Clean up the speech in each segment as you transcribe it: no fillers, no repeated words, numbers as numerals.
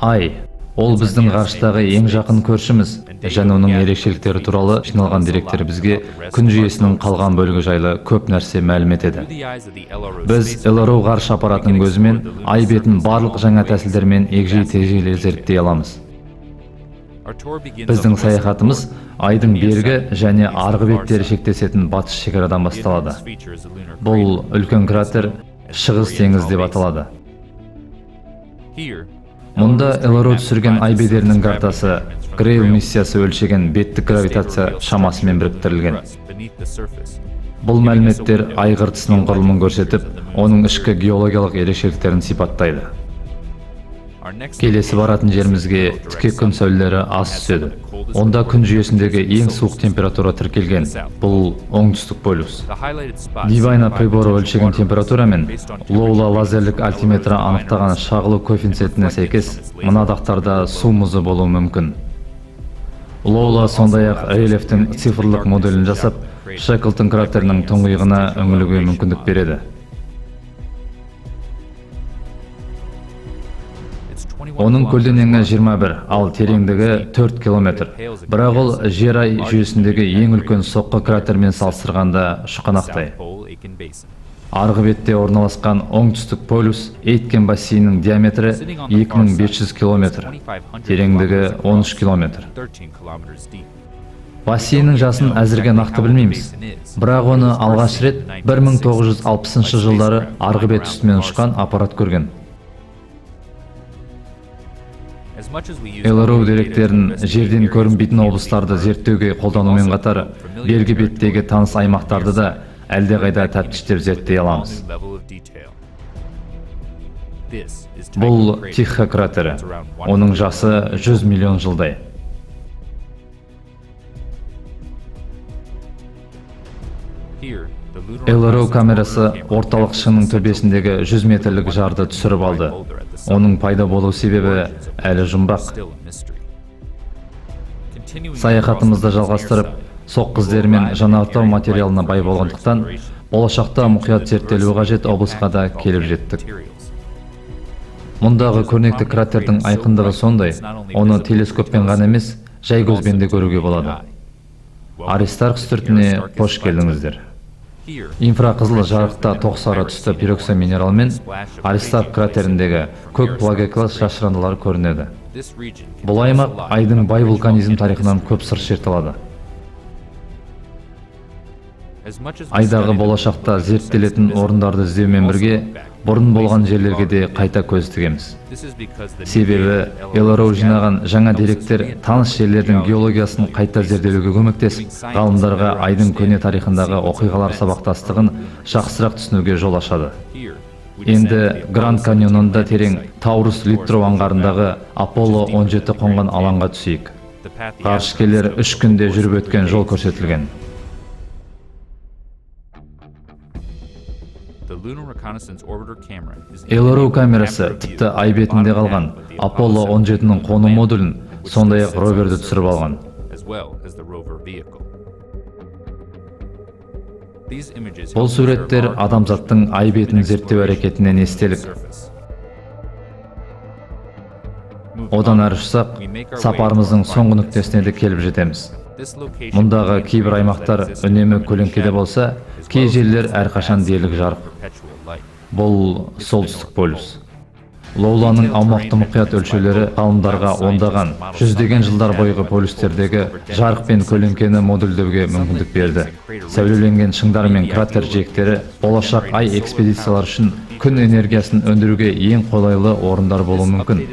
Ай, ол біздің ғарыштағы ең жақын көршіміз, және оның ерекшеліктері туралы жиналған деректер бізге күн жүйесінің қалған бөлігі жайлы көп нәрсе мәлім етеді. Біз LRO ғарыш аппаратының көзімен ай бетін барлық жаңа тәсілдермен егжей-тегжейлі зерттей аламыз. Біздің саяхатымыз айдың бергі және арғы беттері шектесетін батыс шекарадан басталады. Бұл үлкен кратер Шығыс теңіз деп аталады. Мұнда LRO түсірген ай бедерінің картасы Грейл миссиясы өлшеген беттік гравитация шамасымен біріктірілген. Бұл мәліметтер ай қыртысының құрылымын көрсетіп, оның ішкі геологиялық ерекшеліктерін сипаттайды. Келесі баратын жерімізге тіке күн сәулелері аз түседі. Онда күн жүйесіндегі ең суық температура тіркелген. Бұл оңтүстік полюс. Дивайна приборы өлшеген температура мен Лоула лазерлік альтиметрі анықтаған шағылу коэффициентіне сәйкес мына дақтарда су мұзы болуы мүмкін. Лоула сондай-ақ рельефтің цифрлық моделін жасап, Шеклтон кратерінің тұңғиығына үңілуге мүмкіндік береді. Оның көлденеңі 21, ал тереңдігі 4 километр. Бірақ ол жер-ай жүйесіндегі ең үлкен соққы кратермен салыстырғанда шұқанақтай. Арғы бетте орналасқан оңтүстік полюс Эйткен бассейнінің диаметрі 2500 километр, тереңдігі 13 километр. Бассейннің жасын әзірге нақты білмейміз. Бірақ оны алғаш рет 1960 жылдары арғы бет үстімен ұшқан аппарат көрген. LRO деректерін жерден көрінбейтін облыстарды зерттеуге қолданумен қатар, бергі беттегі таныс аймақтарды да әлдеқайда тәптіштеп зерттей аламыз. Бұл Тихо кратері. Оның жасы 100 миллион жылдай. LRO камерасы орталық шыңның төбесіндегі 100 метрлік жарды түсіріп алды. Оның пайда болу себебі әлі жұмбақ. Саяхатымызды жалғастырып, соққы іздері мен жаңартау материалына бай болғандықтан, болашақта мұқият зерттелуі қажет облысқа да келіп жеттік. Мұндағы көрнекті кратердің айқындығы сондай, оны телескоппен ғана емес, жай көзбен де көруге болады. Аристарх үстіртіне қош келдіңіздер. Инфрақызыл жарықта тоқсары түсті пирокса минерал мен Аристарх кратеріндегі көк плагиялы шашырандылар көрінеді. Бұл аймақ айдың бай вулканизм тарихынан көп сыр шертіледі. Айдағы болашақта зерттелетін орындарды іздеумен бірге, бұрын болған жерлерге де қайта көз тігеміз. Себебі LRO жинаған жаңа деректер таныс жерлердің геологиясын қайта зерделеуге көмектесіп, ғалымдарға айдың көне тарихындағы оқиғалар сабақтастығын жақсырақ түсінуге жол ашады. Енді Гранд каньонында терең Таурус Литроу аңғарындағы Аполло 17 қонған алаңға түсейік. Ғарышкерлер 3 күнде жүріп өткен жол көрсетілген. LRO камерасы тіпті ай бетінде қалған Аполло 17-ның қону модулін, сондай-ақ роверді түсіріп алған. Бұл суреттер адамзаттың ай бетін зерттеу әрекетінен естелік. Одан әрі шықсақ, сапарымыздың соңғы нүктесіне де келіп жетеміз. Мұндағы кейбір аймақтар үнемі көлеңкеде болса, кей жерлер әрқашан дерлік жарық. Бұл солтүстік полюс. Лоуланың аумақты мұқият өлшеулері ғалымдарға ондаған, жүздеген жылдар бойғы полюстердегі жарық пен көлеңкені модульдеуге мүмкіндік берді. Сәулеленген шыңдар мен кратер жиектері болашақ ай экспедициялар үшін күн энергиясын өндіруге ең қолайлы орындар болуы мүмкін.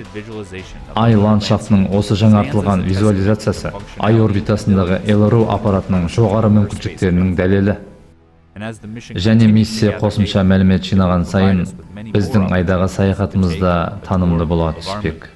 Ай ландшафтының осы жаңартылған визуализациясы ай орбитасындағы LRO аппаратының жоғары мүмкіншіліктерінің дәлелі. Және миссия қосымша мәлімет жинаған сайын, біздің айдағы саяхатымызда танымды бола түспек.